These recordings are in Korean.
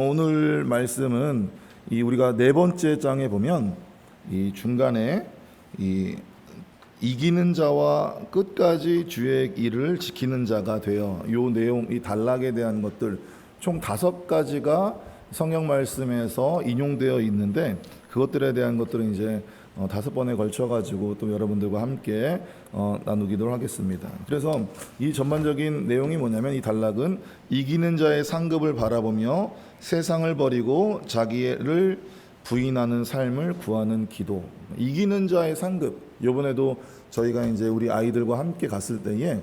오늘 말씀은 우리가 네 번째 장에 보면 이 중간에 이기는 자와 끝까지 주의 일을 지키는 자가 되어 요 내용, 이 단락에 대한 것들 총 5가지가 성경 말씀에서 인용되어 있는데, 그것들에 대한 것들은 이제 5번에 걸쳐 가지고 또 여러분들과 함께 나누기도 하겠습니다. 그래서 이 전반적인 내용이 뭐냐면, 이 단락은 이기는 자의 상급을 바라보며 세상을 버리고 자기를 부인하는 삶을 구하는 기도. 이기는 자의 상급. 이번에도 저희가 이제 우리 아이들과 함께 갔을 때에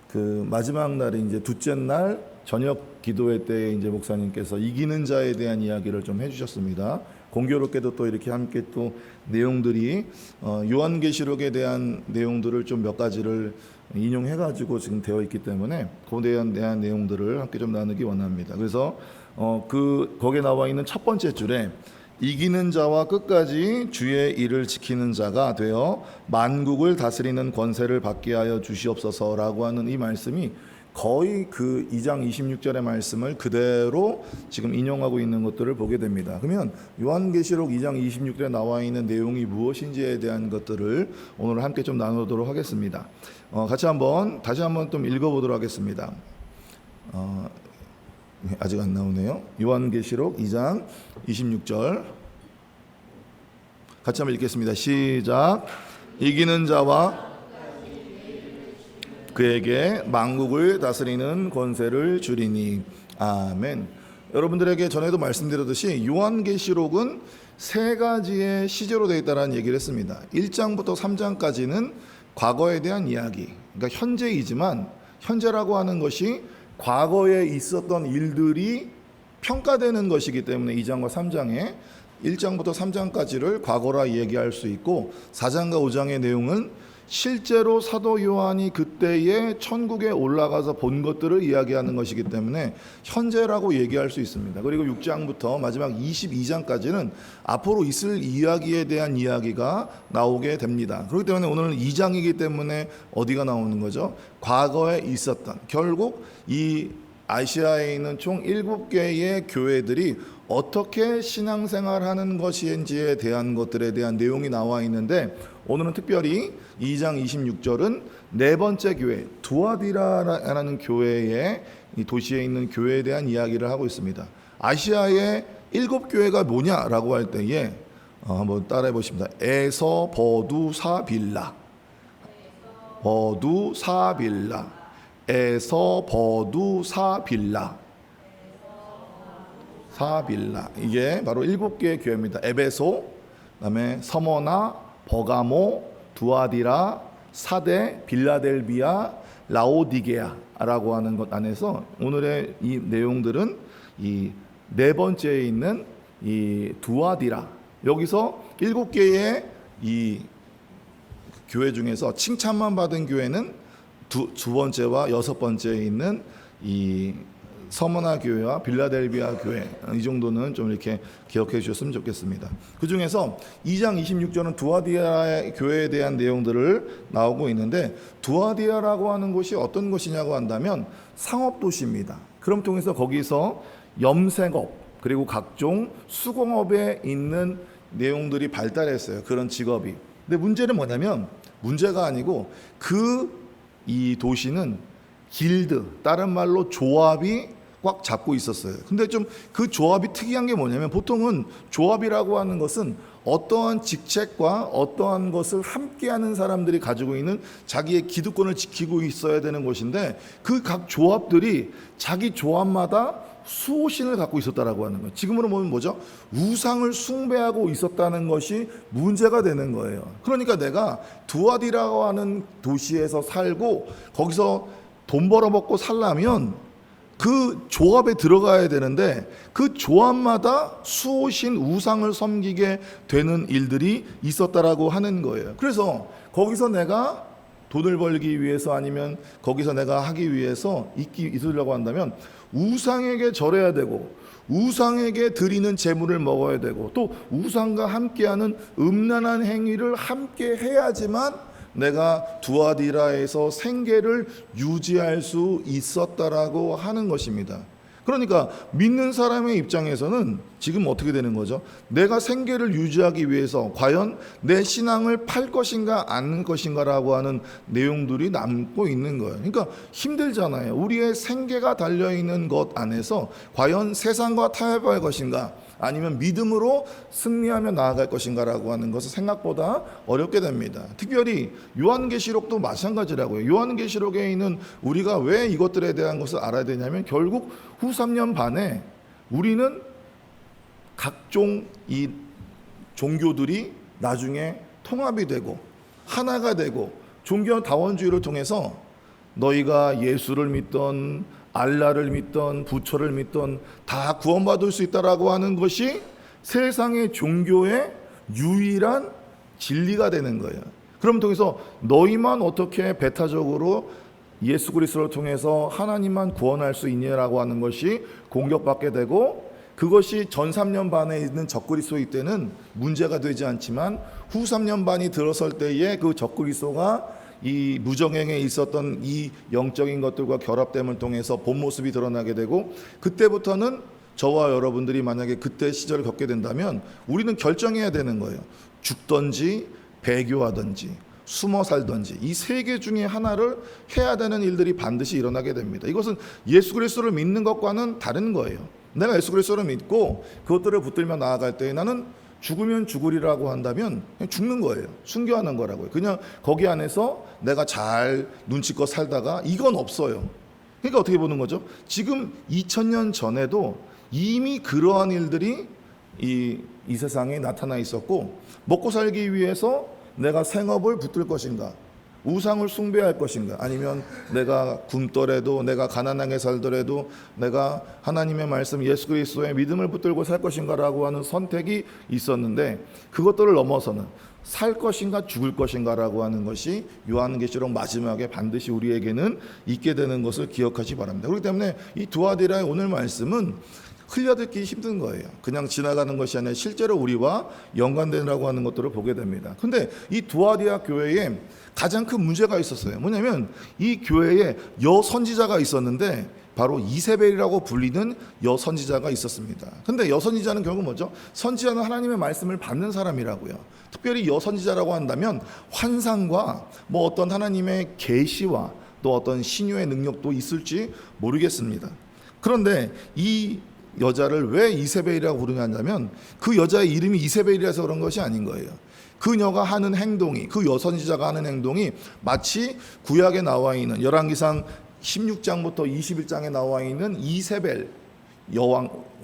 그 마지막 날이 이제 둘째 날 저녁 기도회 때 이제 목사님께서 이기는 자에 대한 이야기를 좀 해주셨습니다. 공교롭게도 또 이렇게 함께 또 내용들이 요한계시록에 대한 내용들을 좀 몇 가지를 인용해가지고 지금 되어 있기 때문에 그에 대한 내용들을 함께 좀 나누기 원합니다. 그래서 거기에 나와 있는 첫 번째 줄에 이기는 자와 끝까지 주의 일을 지키는 자가 되어 만국을 다스리는 권세를 받게 하여 주시옵소서라고 하는 이 말씀이 거의 그 2장 26절의 말씀을 그대로 지금 인용하고 있는 것들을 보게 됩니다. 그러면 요한계시록 2장 26절에 나와 있는 내용이 무엇인지에 대한 것들을 오늘 함께 좀 나누도록 하겠습니다. 다시 한번 좀 읽어보도록 하겠습니다. 아직 안 나오네요. 요한계시록 2장 26절 같이 한번 읽겠습니다. 시작. 이기는 자와 그에게 만국을 다스리는 권세를 주리니. 아멘. 여러분들에게 전에도 말씀드렸듯이 요한계시록은 3가지의 시제로 되어 있다는 얘기를 했습니다. 1장부터 3장까지는 과거에 대한 이야기, 그러니까 현재이지만 현재라고 하는 것이 과거에 있었던 일들이 평가되는 것이기 때문에 2장과 3장에 1장부터 3장까지를 과거라 얘기할 수 있고, 4장과 5장의 내용은 실제로 사도 요한이 그때에 천국에 올라가서 본 것들을 이야기하는 것이기 때문에 현재라고 얘기할 수 있습니다. 그리고 6장부터 마지막 22장까지는 앞으로 있을 이야기에 대한 이야기가 나오게 됩니다. 그렇기 때문에 오늘은 2장이기 때문에 어디가 나오는 거죠? 과거에 있었던, 결국 이 아시아에 있는 총 7개의 교회들이 어떻게 신앙생활하는 것인지에 대한 것들에 대한 내용이 나와 있는데, 오늘은 특별히 2장 26절은 네 번째 교회 두아디라라는 교회의 이 도시에 있는 교회에 대한 이야기를 하고 있습니다. 아시아의 7교회가 뭐냐라고 할 때에 한번 따라해 보십니다. 에서 버두 사빌라, 버두 사빌라, 에서 버두 사빌라, 사빌라. 이게 바로 7개의 교회입니다. 에베소, 그다음에 서머나, 버가모, 두아디라, 사데, 빌라델비아, 라오디게아라고 하는 것 안에서 오늘의 이 내용들은 이 네 번째에 있는 이 두아디라, 여기서 7개의 이 교회 중에서 칭찬만 받은 교회는 두 번째와 6번째에 있는 이 서머나 교회와 빌라델비아 교회, 이 정도는 좀 이렇게 기억해 주셨으면 좋겠습니다. 그 중에서 2장 26절은 두아디아 교회에 대한 내용들을 나오고 있는데, 두아디아라고 하는 곳이 어떤 곳이냐고 한다면 상업도시입니다. 그럼 통해서 거기서 염색업 그리고 각종 수공업에 있는 내용들이 발달했어요. 그런 직업이. 근데 문제는 뭐냐면, 문제가 아니고 이 도시는 길드, 다른 말로 조합이 꽉 잡고 있었어요. 근데 좀 그 조합이 특이한 게 뭐냐면, 보통은 조합이라고 하는 것은 어떠한 직책과 어떠한 것을 함께하는 사람들이 가지고 있는 자기의 기득권을 지키고 있어야 되는 것인데, 그 각 조합들이 자기 조합마다 수호신을 갖고 있었다라고 하는 거예요. 지금으로 보면 뭐죠? 우상을 숭배하고 있었다는 것이 문제가 되는 거예요. 그러니까 내가 두아디라고 하는 도시에서 살고 거기서 돈 벌어먹고 살려면 그 조합에 들어가야 되는데, 그 조합마다 수호신 우상을 섬기게 되는 일들이 있었다라고 하는 거예요. 그래서 거기서 내가 돈을 벌기 위해서, 아니면 거기서 내가 하기 위해서 있으려고 한다면 우상에게 절해야 되고, 우상에게 드리는 제물을 먹어야 되고, 또 우상과 함께하는 음란한 행위를 함께 해야지만 내가 두아디라에서 생계를 유지할 수 있었다라고 하는 것입니다. 그러니까 믿는 사람의 입장에서는 지금 어떻게 되는 거죠? 내가 생계를 유지하기 위해서 과연 내 신앙을 팔 것인가 안 것인가라고 하는 내용들이 남고 있는 거예요. 그러니까 힘들잖아요. 우리의 생계가 달려있는 것 안에서 과연 세상과 타협할 것인가 아니면 믿음으로 승리하며 나아갈 것인가라고 하는 것은 생각보다 어렵게 됩니다. 특별히 요한계시록도 마찬가지라고요. 요한계시록에 있는 우리가 왜 이것들에 대한 것을 알아야 되냐면 결국 후 3년 반에 우리는 각종 이 종교들이 나중에 통합이 되고 하나가 되고 종교 다원주의를 통해서 너희가 예수를 믿던 알라를 믿던 부처를 믿던 다 구원받을 수 있다라고 하는 것이 세상의 종교의 유일한 진리가 되는 거예요. 그럼 통해서 너희만 어떻게 배타적으로 예수 그리스도를 통해서 하나님만 구원할 수 있냐라고 하는 것이 공격받게 되고 그것이 전 3년 반에 있는 적그리스도일 때는 문제가 되지 않지만 후 3년 반이 들어설 때에 그 적그리스도가 이 무정행에 있었던 이 영적인 것들과 결합됨을 통해서 본 모습이 드러나게 되고 그때부터는 저와 여러분들이 만약에 그때 시절을 겪게 된다면 우리는 결정해야 되는 거예요. 죽든지 배교하든지 숨어 살든지 이 세 개 중에 하나를 해야 되는 일들이 반드시 일어나게 됩니다. 이것은 예수 그리스도를 믿는 것과는 다른 거예요. 내가 예수 그리스도를 믿고 그것들을 붙들며 나아갈 때 나는 죽으면 죽으리라고 한다면 그냥 죽는 거예요. 순교하는 거라고요. 그냥 거기 안에서 내가 잘 눈치껏 살다가 이건 없어요. 그러니까 어떻게 보는 거죠? 지금 2000년 전에도 이미 그러한 일들이 이 세상에 나타나 있었고 먹고 살기 위해서 내가 생업을 붙들 것인가 우상을 숭배할 것인가 아니면 내가 굶더라도 내가 가난하게 살더라도 내가 하나님의 말씀 예수 그리스도의 믿음을 붙들고 살 것인가라고 하는 선택이 있었는데 그것들을 넘어서는 살 것인가 죽을 것인가라고 하는 것이 요한계시록 마지막에 반드시 우리에게는 있게 되는 것을 기억하시 바랍니다. 그렇기 때문에 이 두아디라의 오늘 말씀은 흘려듣기 힘든 거예요. 그냥 지나가는 것이 아니라 실제로 우리와 연관되라고 하는 것들을 보게 됩니다. 근데 이 두아디아 교회에 가장 큰 문제가 있었어요. 뭐냐면 이 교회에 여선지자가 있었는데 바로 이세벨이라고 불리는 여선지자가 있었습니다. 근데 여선지자는 결국 뭐죠? 선지자는 하나님의 말씀을 받는 사람이라고요. 특별히 여선지자라고 한다면 환상과 뭐 어떤 하나님의 계시와 또 어떤 신유의 능력도 있을지 모르겠습니다. 그런데 이 여자를 왜 이세벨이라고 부르냐면 그 여자의 이름이 이세벨이라서 그런 것이 아닌 거예요. 그녀가 하는 행동이 그 여선지자가 하는 행동이 마치 구약에 나와 있는 열왕기상 16장부터 21장에 나와 있는 이세벨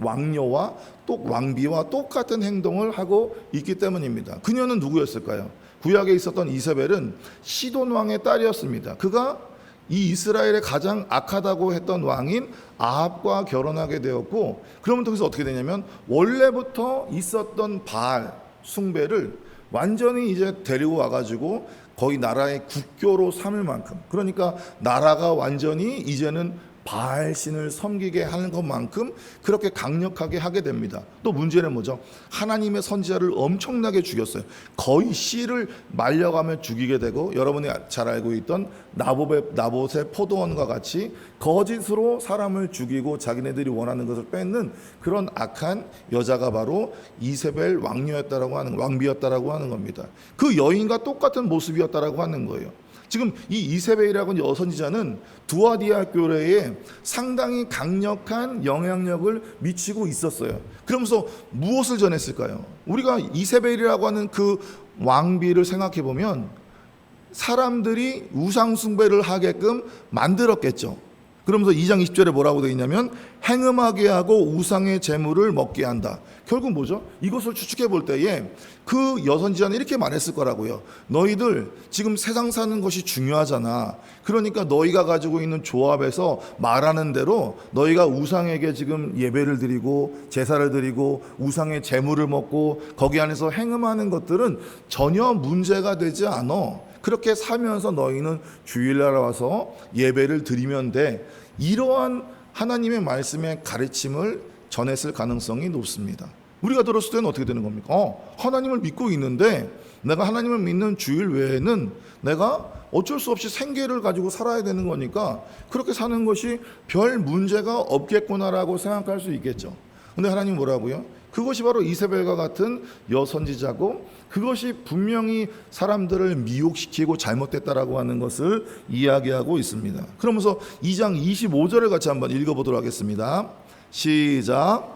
왕녀와 왕비와 똑같은 행동을 하고 있기 때문입니다. 그녀는 누구였을까요? 구약에 있었던 이세벨은 시돈 왕의 딸이었습니다. 그가 이 이스라엘의 가장 악하다고 했던 왕인 아합과 결혼하게 되었고 그러면 통해서 어떻게 되냐면 원래부터 있었던 바알 숭배를 완전히 이제 데리고 와가지고 거의 나라의 국교로 삼을 만큼 그러니까 나라가 완전히 이제는 바알 신을 섬기게 하는 것만큼 그렇게 강력하게 하게 됩니다. 또 문제는 뭐죠? 하나님의 선지자를 엄청나게 죽였어요. 거의 씨를 말려가며 죽이게 되고 여러분이 잘 알고 있던 나봇의 포도원과 같이 거짓으로 사람을 죽이고 자기네들이 원하는 것을 뺏는 그런 악한 여자가 바로 이세벨 왕비였다라고 하는 겁니다. 그 여인과 똑같은 모습이었다라고 하는 거예요. 지금 이 이세벨이라고 하는 여선지자는 두아디아 교회에 상당히 강력한 영향력을 미치고 있었어요. 그러면서 무엇을 전했을까요? 우리가 이세벨이라고 하는 그 왕비를 생각해 보면 사람들이 우상 숭배를 하게끔 만들었겠죠. 그러면서 2장 20절에 뭐라고 되어 있냐면 행음하게 하고 우상의 재물을 먹게 한다. 결국 뭐죠? 이것을 추측해 볼 때에 그 여선지자는 이렇게 말했을 거라고요. 너희들 지금 세상 사는 것이 중요하잖아. 그러니까 너희가 가지고 있는 조합에서 말하는 대로 너희가 우상에게 지금 예배를 드리고 제사를 드리고 우상의 재물을 먹고 거기 안에서 행음하는 것들은 전혀 문제가 되지 않아. 그렇게 살면서 너희는 주일날 와서 예배를 드리면 돼. 이러한 하나님의 말씀의 가르침을 전했을 가능성이 높습니다. 우리가 들었을 때는 어떻게 되는 겁니까? 하나님을 믿고 있는데 내가 하나님을 믿는 주일 외에는 내가 어쩔 수 없이 생계를 가지고 살아야 되는 거니까 그렇게 사는 것이 별 문제가 없겠구나라고 생각할 수 있겠죠. 근데 하나님 뭐라고요? 그것이 바로 이세벨과 같은 여선지자고 그것이 분명히 사람들을 미혹시키고 잘못됐다라고 하는 것을 이야기하고 있습니다. 그러면서 2장 25절을 같이 한번 읽어보도록 하겠습니다. 시작.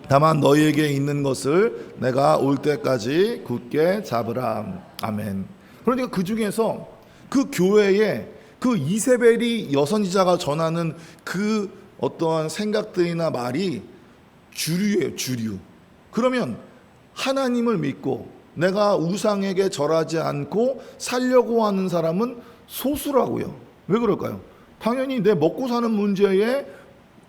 다만 너희에게 있는 것을 내가 올 때까지 굳게 잡으라. 아멘. 그러니까 그 중에서 그 교회에 그 이세벨이 여선지자가 전하는 그 어떠한 생각들이나 말이 주류예요, 주류. 그러면 하나님을 믿고 내가 우상에게 절하지 않고 살려고 하는 사람은 소수라고요. 왜 그럴까요? 당연히 내 먹고 사는 문제에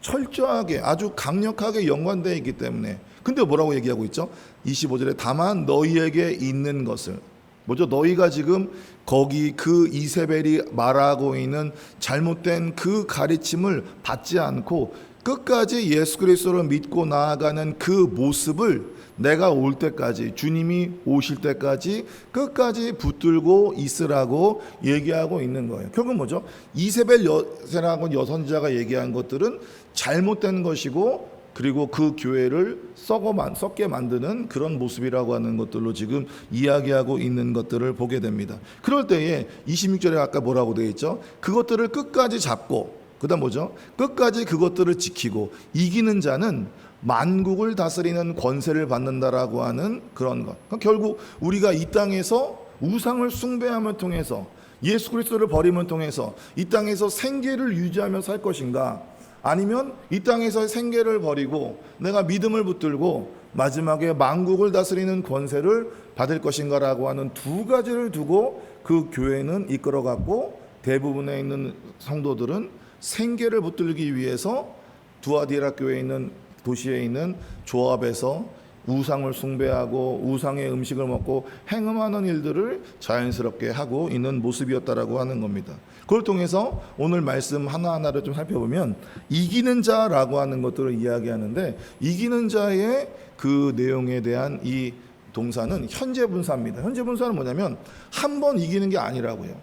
철저하게 아주 강력하게 연관되어 있기 때문에. 근데 뭐라고 얘기하고 있죠? 25절에 다만 너희에게 있는 것을, 뭐죠? 너희가 지금 거기 그 이세벨이 말하고 있는 잘못된 그 가르침을 받지 않고 끝까지 예수 그리스도를 믿고 나아가는 그 모습을 내가 올 때까지, 주님이 오실 때까지 끝까지 붙들고 있으라고 얘기하고 있는 거예요. 결국 뭐죠? 이세벨 여세라고 여선지자가 얘기한 것들은 잘못된 것이고 그리고 그 교회를 썩게 만드는 그런 모습이라고 하는 것들로 지금 이야기하고 있는 것들을 보게 됩니다. 그럴 때에 26절에 아까 뭐라고 되어 있죠? 그것들을 끝까지 잡고 그 다음 뭐죠? 끝까지 그것들을 지키고 이기는 자는 만국을 다스리는 권세를 받는다라고 하는 그런 것. 그러니까 결국 우리가 이 땅에서 우상을 숭배함을 통해서 예수 그리스도를 버림을 통해서 이 땅에서 생계를 유지하며 살 것인가, 아니면 이 땅에서 생계를 버리고 내가 믿음을 붙들고 마지막에 만국을 다스리는 권세를 받을 것인가라고 하는 두 가지를 두고 그 교회는 이끌어갔고, 대부분에 있는 성도들은 생계를 붙들기 위해서 두아디라 교회에 있는 도시에 있는 조합에서 우상을 숭배하고 우상의 음식을 먹고 행음하는 일들을 자연스럽게 하고 있는 모습이었다라고 하는 겁니다. 그걸 통해서 오늘 말씀 하나하나를 좀 살펴보면 이기는 자라고 하는 것들을 이야기하는데, 이기는 자의 그 내용에 대한 이 동사는 현재 분사입니다. 현재 분사는 뭐냐면 한 번 이기는 게 아니라고요.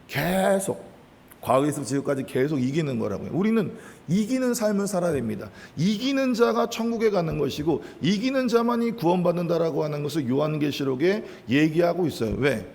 계속 과거에서 지금까지 계속 이기는 거라고요. 우리는 이기는 삶을 살아야 됩니다. 이기는 자가 천국에 가는 것이고 이기는 자만이 구원받는다라고 하는 것을 요한계시록에 얘기하고 있어요. 왜?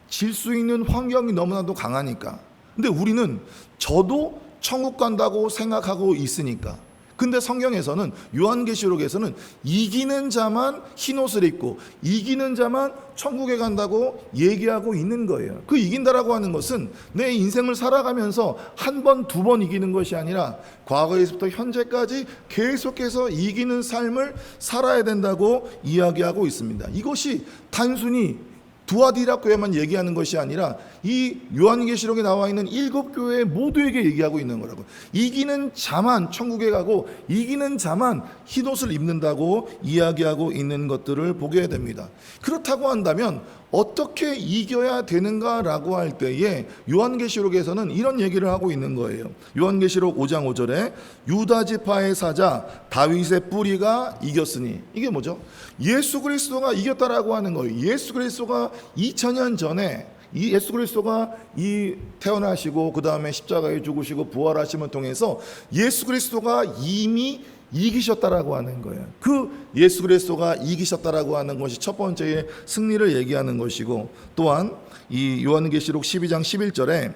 질 수 있는 환경이 너무나도 강하니까. 근데 우리는 저도 천국 간다고 생각하고 있으니까. 근데 성경에서는, 요한계시록에서는 이기는 자만 흰옷을 입고 이기는 자만 천국에 간다고 얘기하고 있는 거예요. 그 이긴다라고 하는 것은 내 인생을 살아가면서 한 번, 두 번 이기는 것이 아니라 과거에서부터 현재까지 계속해서 이기는 삶을 살아야 된다고 이야기하고 있습니다. 이것이 단순히 두아디라 교회만 얘기하는 것이 아니라 이 요한계시록에 나와 있는 7교회 모두에게 얘기하고 있는 거라고. 이기는 자만 천국에 가고 이기는 자만 흰옷을 입는다고 이야기하고 있는 것들을 보게 됩니다. 그렇다고 한다면 어떻게 이겨야 되는가라고 할 때에 요한계시록에서는 이런 얘기를 하고 있는 거예요. 요한계시록 5장 5절에 유다 지파의 사자 다윗의 뿌리가 이겼으니, 이게 뭐죠? 예수 그리스도가 이겼다라고 하는 거예요. 예수 그리스도가 2000년 전에 이 예수 그리스도가 이 태어나시고 그 다음에 십자가에 죽으시고 부활하심을 통해서 예수 그리스도가 이미 이기셨다라고 하는 거예요. 그 예수 그리스도가 이기셨다라고 하는 것이 첫 번째의 승리를 얘기하는 것이고, 또한 이 요한계시록 12장 11절에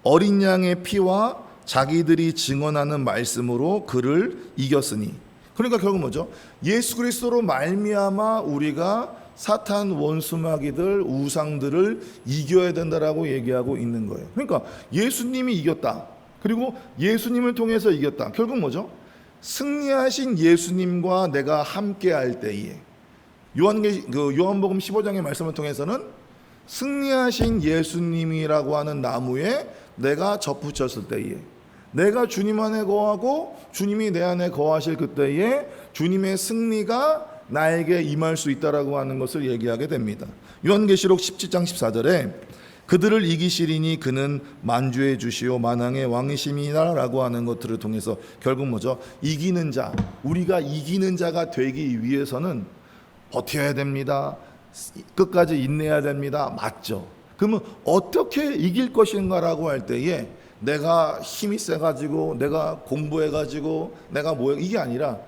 어린 양의 피와 자기들이 증언하는 말씀으로 그를 이겼으니, 그러니까 결국 뭐죠? 예수 그리스도로 말미암아 우리가 사탄 원수마귀들 우상들을 이겨야 된다라고 얘기하고 있는 거예요. 그러니까 예수님이 이겼다, 그리고 예수님을 통해서 이겼다. 결국 뭐죠? 승리하신 예수님과 내가 함께 할 때에, 요한복음 15장의 말씀을 통해서는 승리하신 예수님이라고 하는 나무에 내가 접붙였을 때에, 내가 주님 안에 거하고 주님이 내 안에 거하실 그때에 주님의 승리가 나에게 임할 수 있다라고 하는 것을 얘기하게 됩니다. 요한계시록 17장 14절에 그들을 이기시리니 그는 만주의 주시오 만왕의 왕이심이라 라고 하는 것들을 통해서 결국 뭐죠? 이기는 자, 우리가 이기는 자가 되기 위해서는 버텨야 됩니다. 끝까지 인내해야 됩니다. 맞죠? 그러면 어떻게 이길 것인가라고 할 때에 내가 힘이 세가지고 내가 공부해가지고 내가 이게 아니라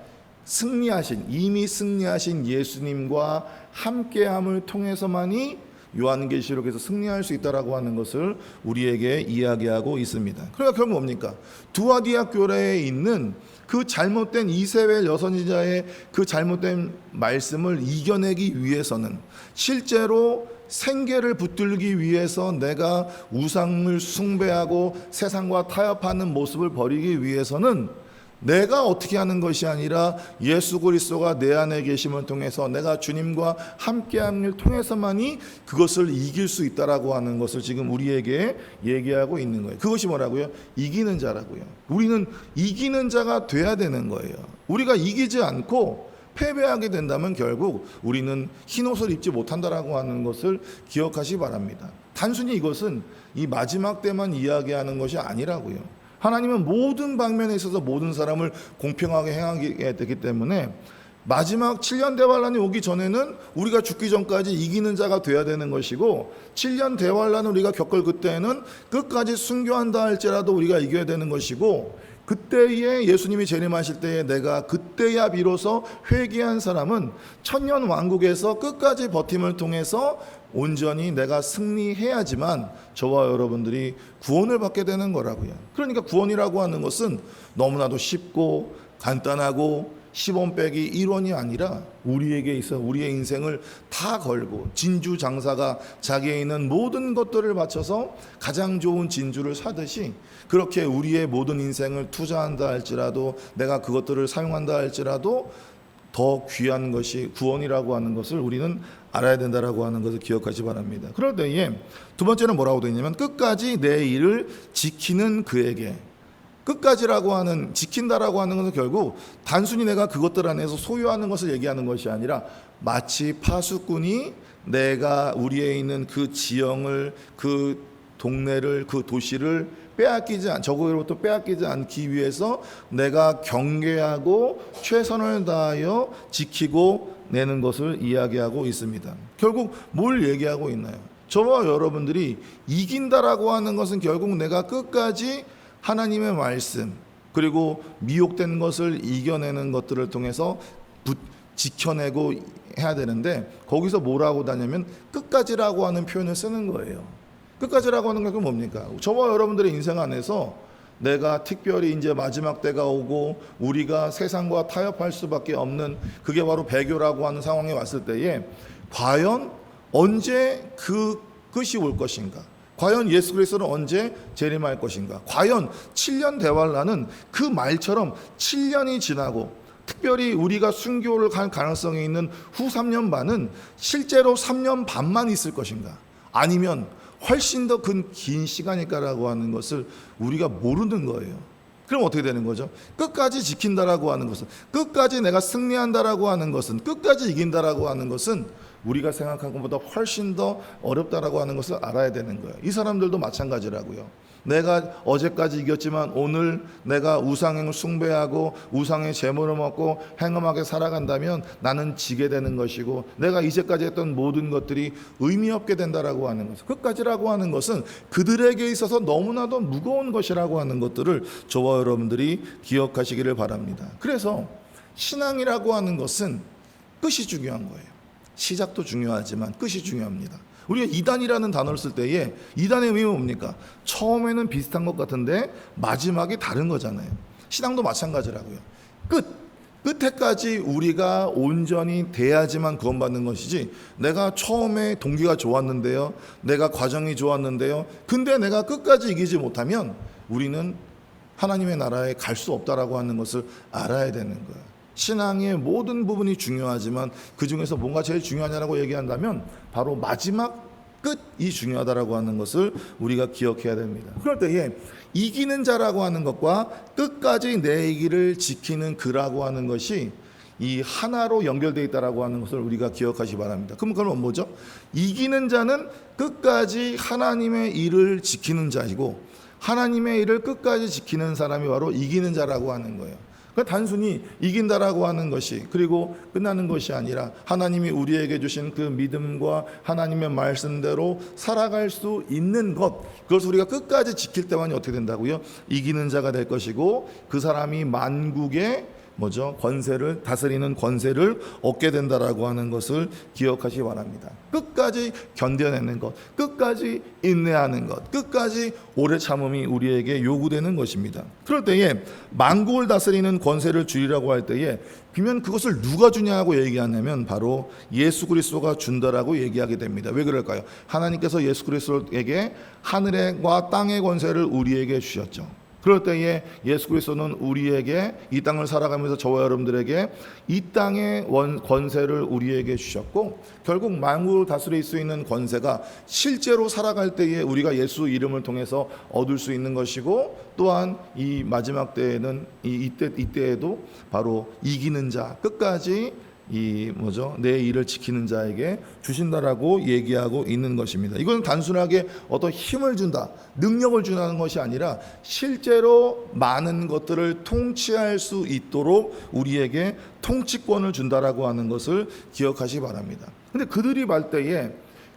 이미 승리하신 예수님과 함께함을 통해서만이 요한계시록에서 승리할 수 있다라고 하는 것을 우리에게 이야기하고 있습니다. 그러니까 결국 뭡니까? 두아디아 교회에 있는 그 잘못된 이세벨 여선지자의 그 잘못된 말씀을 이겨내기 위해서는 실제로 생계를 붙들기 위해서 내가 우상을 숭배하고 세상과 타협하는 모습을 버리기 위해서는 내가 어떻게 하는 것이 아니라 예수 그리스도가 내 안에 계심을 통해서 내가 주님과 함께함을 통해서만이 그것을 이길 수 있다라고 하는 것을 지금 우리에게 얘기하고 있는 거예요. 그것이 뭐라고요? 이기는 자라고요. 우리는 이기는 자가 돼야 되는 거예요. 우리가 이기지 않고 패배하게 된다면 결국 우리는 흰옷을 입지 못한다라고 하는 것을 기억하시기 바랍니다. 단순히 이것은 이 마지막 때만 이야기하는 것이 아니라고요. 하나님은 모든 방면에 있어서 모든 사람을 공평하게 행하게 되기 때문에 마지막 7년 대환란이 오기 전에는 우리가 죽기 전까지 이기는 자가 돼야 되는 것이고 7년 대환란을 우리가 겪을 그때에는 끝까지 순교한다 할지라도 우리가 이겨야 되는 것이고 그때에 예수님이 재림하실 때에 내가 그때야 비로소 회개한 사람은 천년 왕국에서 끝까지 버팀을 통해서 온전히 내가 승리해야지만 저와 여러분들이 구원을 받게 되는 거라고요. 그러니까 구원이라고 하는 것은 너무나도 쉽고 간단하고 10원 빼기 1원이 아니라 우리에게 있어 우리의 인생을 다 걸고 진주 장사가 자기에 있는 모든 것들을 바쳐서 가장 좋은 진주를 사듯이 그렇게 우리의 모든 인생을 투자한다 할지라도 내가 그것들을 사용한다 할지라도 더 귀한 것이 구원이라고 하는 것을 우리는 알아야 된다라고 하는 것을 기억하시 바랍니다. 그럴 때에 두 번째는 뭐라고 되어 있냐면 끝까지 내 일을 지키는 그에게 끝까지라고 하는 지킨다라고 하는 것은 결국 단순히 내가 그것들 안에서 소유하는 것을 얘기하는 것이 아니라 마치 파수꾼이 내가 우리에 있는 그 지형을 그 동네를 그 도시를 적으로부터 빼앗기지 않기 위해서 내가 경계하고 최선을 다하여 지키고 내는 것을 이야기하고 있습니다. 결국 뭘 얘기하고 있나요? 저와 여러분들이 이긴다라고 하는 것은 결국 내가 끝까지 하나님의 말씀 그리고 미혹된 것을 이겨내는 것들을 통해서 지켜내고 해야 되는데 거기서 뭐라고 하냐면 끝까지라고 하는 표현을 쓰는 거예요. 끝까지라고 하는 건 뭡니까? 저와 여러분들의 인생 안에서 내가 특별히 이제 마지막 때가 오고 우리가 세상과 타협할 수밖에 없는 그게 바로 배교라고 하는 상황에 왔을 때에 과연 언제 그 끝이 올 것인가? 과연 예수 그리스도는 언제 재림할 것인가? 과연 7년 대환란은 그 말처럼 7년이 지나고 특별히 우리가 순교를 갈 가능성이 있는 후 3년 반은 실제로 3년 반만 있을 것인가? 아니면 훨씬 더 긴 시간일까라고 하는 것을 우리가 모르는 거예요. 그럼 어떻게 되는 거죠? 끝까지 지킨다라고 하는 것은, 끝까지 내가 승리한다라고 하는 것은, 끝까지 이긴다라고 하는 것은 우리가 생각한 것보다 훨씬 더 어렵다라고 하는 것을 알아야 되는 거예요. 이 사람들도 마찬가지라고요. 내가 어제까지 이겼지만 오늘 내가 우상을 숭배하고 우상의 재물을 먹고 행음하게 살아간다면 나는 지게 되는 것이고 내가 이제까지 했던 모든 것들이 의미 없게 된다라고 하는 것. 끝까지라고 하는 것은 그들에게 있어서 너무나도 무거운 것이라고 하는 것들을 저와 여러분들이 기억하시기를 바랍니다. 그래서 신앙이라고 하는 것은 끝이 중요한 거예요. 시작도 중요하지만 끝이 중요합니다. 우리가 이단이라는 단어를 쓸 때에 이단의 의미는 뭡니까? 처음에는 비슷한 것 같은데 마지막이 다른 거잖아요. 신앙도 마찬가지라고요. 끝에까지 우리가 온전히 돼야지만 구원받는 것이지 내가 처음에 동기가 좋았는데요. 내가 과정이 좋았는데요. 근데 내가 끝까지 이기지 못하면 우리는 하나님의 나라에 갈 수 없다라고 하는 것을 알아야 되는 거예요. 신앙의 모든 부분이 중요하지만 그 중에서 뭔가 제일 중요하냐라고 얘기한다면 바로 마지막 끝이 중요하다라고 하는 것을 우리가 기억해야 됩니다. 그럴 때에 이기는 자라고 하는 것과 끝까지 내 길을 지키는 그라고 하는 것이 이 하나로 연결되어 있다라고 하는 것을 우리가 기억하시 바랍니다. 그럼 뭐죠? 이기는 자는 끝까지 하나님의 일을 지키는 자이고, 하나님의 일을 끝까지 지키는 사람이 바로 이기는 자라고 하는 거예요. 그러니까 단순히 이긴다라고 하는 것이 그리고 끝나는 것이 아니라 하나님이 우리에게 주신 그 믿음과 하나님의 말씀대로 살아갈 수 있는 것, 그것을 우리가 끝까지 지킬 때만이 어떻게 된다고요? 이기는 자가 될 것이고, 그 사람이 만국의 권세를, 다스리는 권세를 얻게 된다라고 하는 것을 기억하시기 바랍니다. 끝까지 견뎌내는 것, 끝까지 인내하는 것, 끝까지 오래 참음이 우리에게 요구되는 것입니다. 그럴 때에 만국을 다스리는 권세를 주리라고 할 때에 그러면 그것을 누가 주냐고 얘기하냐면 바로 예수 그리스도가 준다라고 얘기하게 됩니다. 왜 그럴까요? 하나님께서 예수 그리스도에게 하늘과 땅의 권세를 우리에게 주셨죠. 그럴 때에 예수 그리스도는 우리에게 이 땅을 살아가면서 저와 여러분들에게 이 땅의 권세를 우리에게 주셨고, 결국 만국을 다스릴 수 있는 권세가 실제로 살아갈 때에 우리가 예수 이름을 통해서 얻을 수 있는 것이고, 또한 이 마지막 때에는 이때에도 바로 이기는 자, 끝까지 내 일을 지키는 자에게 주신다라고 얘기하고 있는 것입니다. 이건 단순하게 어떤 힘을 준다, 능력을 준다는 것이 아니라 실제로 많은 것들을 통치할 수 있도록 우리에게 통치권을 준다라고 하는 것을 기억하시기 바랍니다. 근데 그들이 말 때에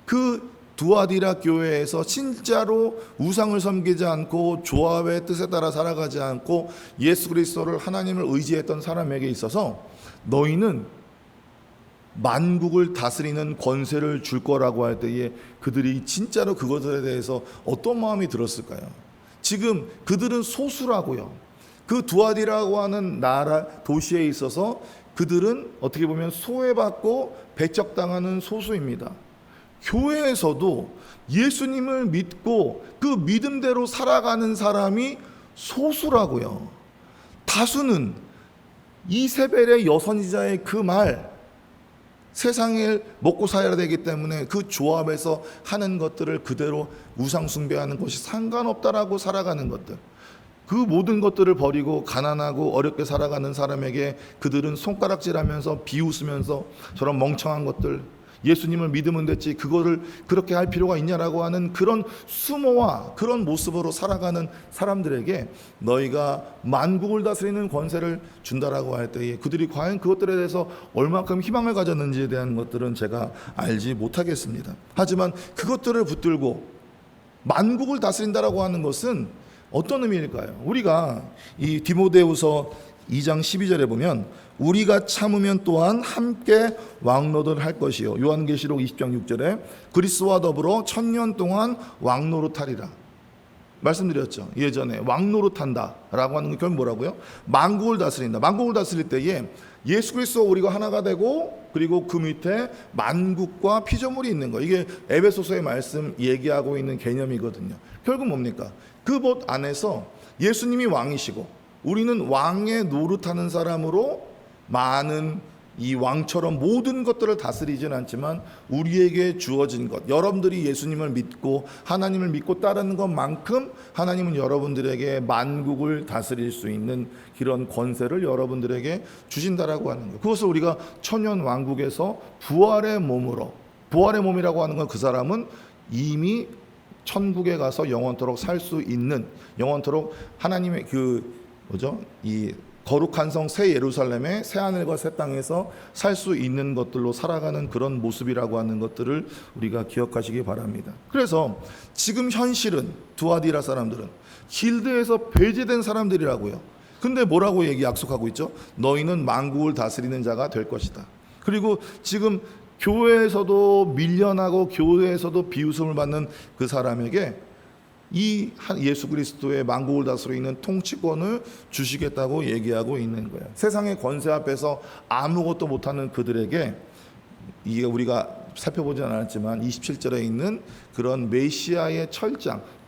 그 두아디라 교회에서 진짜로 우상을 섬기지 않고 조합의 뜻에 따라 살아가지 않고 예수 그리스도를, 하나님을 의지했던 사람에게 있어서 너희는 만국을 다스리는 권세를 줄 거라고 할 때에 그들이 진짜로 그것에 대해서 어떤 마음이 들었을까요? 지금 그들은 소수라고요. 그 두아디라고 하는 나라 도시에 있어서 그들은 어떻게 보면 소외받고 배척당하는 소수입니다. 교회에서도 예수님을 믿고 그 믿음대로 살아가는 사람이 소수라고요. 다수는 이세벨의 여선지자의 그 말, 세상을 먹고 살아야 되기 때문에 그 조합에서 하는 것들을 그대로 우상 숭배하는 것이 상관없다라고 살아가는 것들, 그 모든 것들을 버리고 가난하고 어렵게 살아가는 사람에게 그들은 손가락질하면서 비웃으면서 저런 멍청한 것들, 예수님을 믿으면 됐지 그거를 그렇게 할 필요가 있냐라고 하는 그런 수모와 그런 모습으로 살아가는 사람들에게 너희가 만국을 다스리는 권세를 준다라고 할 때에 그들이 과연 그것들에 대해서 얼마큼 희망을 가졌는지에 대한 것들은 제가 알지 못하겠습니다. 하지만 그것들을 붙들고 만국을 다스린다라고 하는 것은 어떤 의미일까요? 우리가 이 디모데후서 2장 12절에 보면 우리가 참으면 또한 함께 왕노를 할 것이요, 요한계시록 20장 6절에 그리스도와 더불어 1000년 동안 왕노릇하리라 말씀드렸죠. 예전에 왕노릇한다 라고 하는 게 결국 뭐라고요? 만국을 다스린다. 만국을 다스릴 때에 예수 그리스도와 우리가 하나가 되고, 그리고 그 밑에 만국과 피조물이 있는 거, 이게 에베소서의 말씀 얘기하고 있는 개념이거든요. 결국 뭡니까? 그 봇 안에서 예수님이 왕이시고 우리는 왕의 노릇하는 사람으로 많은 이 왕처럼 모든 것들을 다스리진 않지만 우리에게 주어진 것, 여러분들이 예수님을 믿고 하나님을 믿고 따르는 것만큼 하나님은 여러분들에게 만국을 다스릴 수 있는 그런 권세를 여러분들에게 주신다라고 하는 거예요. 그것을 우리가 천년 왕국에서 부활의 몸으로, 부활의 몸이라고 하는 건 그 사람은 이미 천국에 가서 영원토록 살 수 있는, 영원토록 하나님의 이 거룩한 성 새 예루살렘의 새 하늘과 새 땅에서 살 수 있는 것들로 살아가는 그런 모습이라고 하는 것들을 우리가 기억하시기 바랍니다. 그래서 지금 현실은 두아디라 사람들은 길드에서 배제된 사람들이라고요. 근데 뭐라고 약속하고 있죠? 너희는 만국을 다스리는 자가 될 것이다. 그리고 지금 교회에서도 밀려나고 교회에서도 비웃음을 받는 그 사람에게 이 예수 그리스도의 만국을 다스리는 통치권을 주시겠다고 얘기하고 있는 거예요. 세상의 권세 앞에서 아무것도 못하는 그들에게, 이게 우리가 살펴보지 않았지만 27절에 있는 그런 메시아의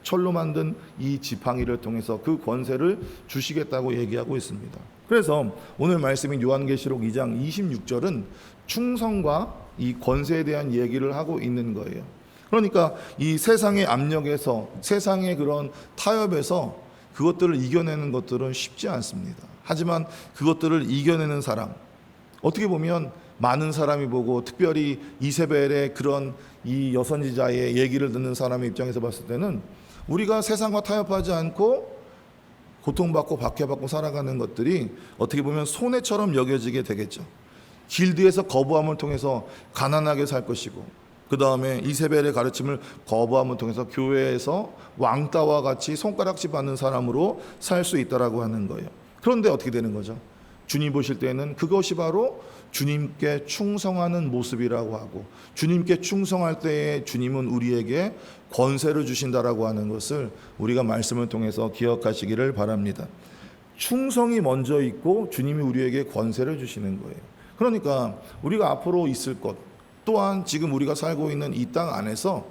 철로 만든 이 지팡이를 통해서 그 권세를 주시겠다고 얘기하고 있습니다. 그래서 오늘 말씀인 요한계시록 2장 26절은 충성과 이 권세에 대한 얘기를 하고 있는 거예요. 그러니까 이 세상의 압력에서, 세상의 그런 타협에서 그것들을 이겨내는 것들은 쉽지 않습니다. 하지만 그것들을 이겨내는 사람, 어떻게 보면 많은 사람이 보고 특별히 이세벨의 그런 이 여선지자의 얘기를 듣는 사람의 입장에서 봤을 때는 우리가 세상과 타협하지 않고 고통받고 박해받고 살아가는 것들이 어떻게 보면 손해처럼 여겨지게 되겠죠. 길드에서 거부함을 통해서 가난하게 살 것이고, 그 다음에 이세벨의 가르침을 거부함을 통해서 교회에서 왕따와 같이 손가락질 받는 사람으로 살 수 있다라고 하는 거예요. 그런데 어떻게 되는 거죠? 주님 보실 때는 그것이 바로 주님께 충성하는 모습이라고 하고, 주님께 충성할 때에 주님은 우리에게 권세를 주신다라고 하는 것을 우리가 말씀을 통해서 기억하시기를 바랍니다. 충성이 먼저 있고 주님이 우리에게 권세를 주시는 거예요. 그러니까 우리가 앞으로 있을 것, 또한 지금 우리가 살고 있는 이 땅 안에서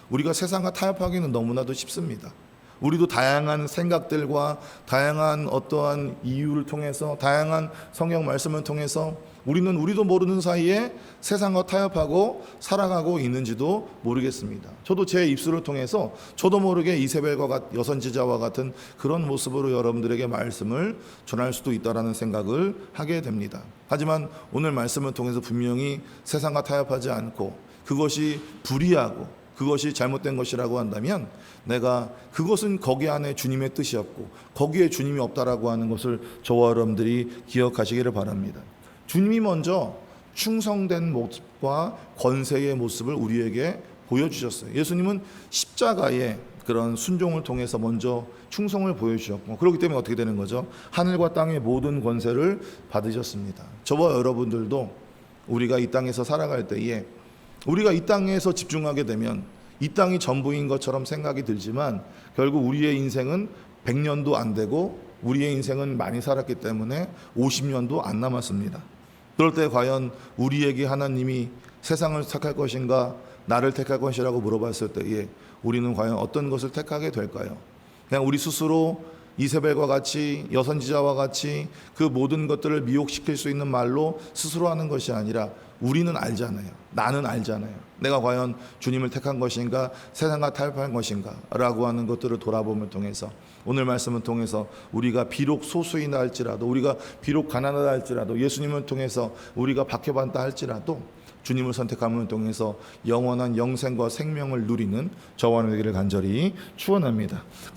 우리가 세상과 타협하기는 너무나도 쉽습니다. 우리도 다양한 생각들과 다양한 어떠한 이유를 통해서, 다양한 성경 말씀을 통해서 우리도 모르는 사이에 세상과 타협하고 살아가고 있는지도 모르겠습니다. 저도 제 입술을 통해서 저도 모르게 이세벨과 여선지자와 같은 그런 모습으로 여러분들에게 말씀을 전할 수도 있다라는 생각을 하게 됩니다. 하지만 오늘 말씀을 통해서 분명히 세상과 타협하지 않고 그것이 불의하고 그것이 잘못된 것이라고 한다면 내가 그것은 거기 안에 주님의 뜻이었고 거기에 주님이 없다라고 하는 것을 저와 여러분들이 기억하시기를 바랍니다. 주님이 먼저 충성된 모습과 권세의 모습을 우리에게 보여주셨어요. 예수님은 십자가의 그런 순종을 통해서 먼저 충성을 보여주셨고, 그렇기 때문에 어떻게 되는 거죠? 하늘과 땅의 모든 권세를 받으셨습니다. 저와 여러분들도 우리가 이 땅에서 살아갈 때에 우리가 이 땅에서 집중하게 되면 이 땅이 전부인 것처럼 생각이 들지만 결국 우리의 인생은 100년도 안 되고 우리의 인생은 많이 살았기 때문에 50년도 안 남았습니다. 그럴 때 과연 우리에게 하나님이 세상을 택할 것인가 나를 택할 것이라고 물어봤을 때에 우리는 과연 어떤 것을 택하게 될까요? 그냥 우리 스스로 이세벨과 같이 여선지자와 같이 그 모든 것들을 미혹시킬 수 있는 말로 스스로 하는 것이 아니라 우리는 알잖아요. 나는 알잖아요. 내가 과연 주님을 택한 것인가 세상과 타협한 것인가 라고 하는 것들을 돌아봄을 통해서 오늘 말씀을 통해서 우리가 비록 소수이나 할지라도, 우리가 비록 가난하다 할지라도, 예수님을 통해서 우리가 박해받다 할지라도 주님을 선택함을 통해서 영원한 영생과 생명을 누리는 저와 너희를 간절히 축원합니다.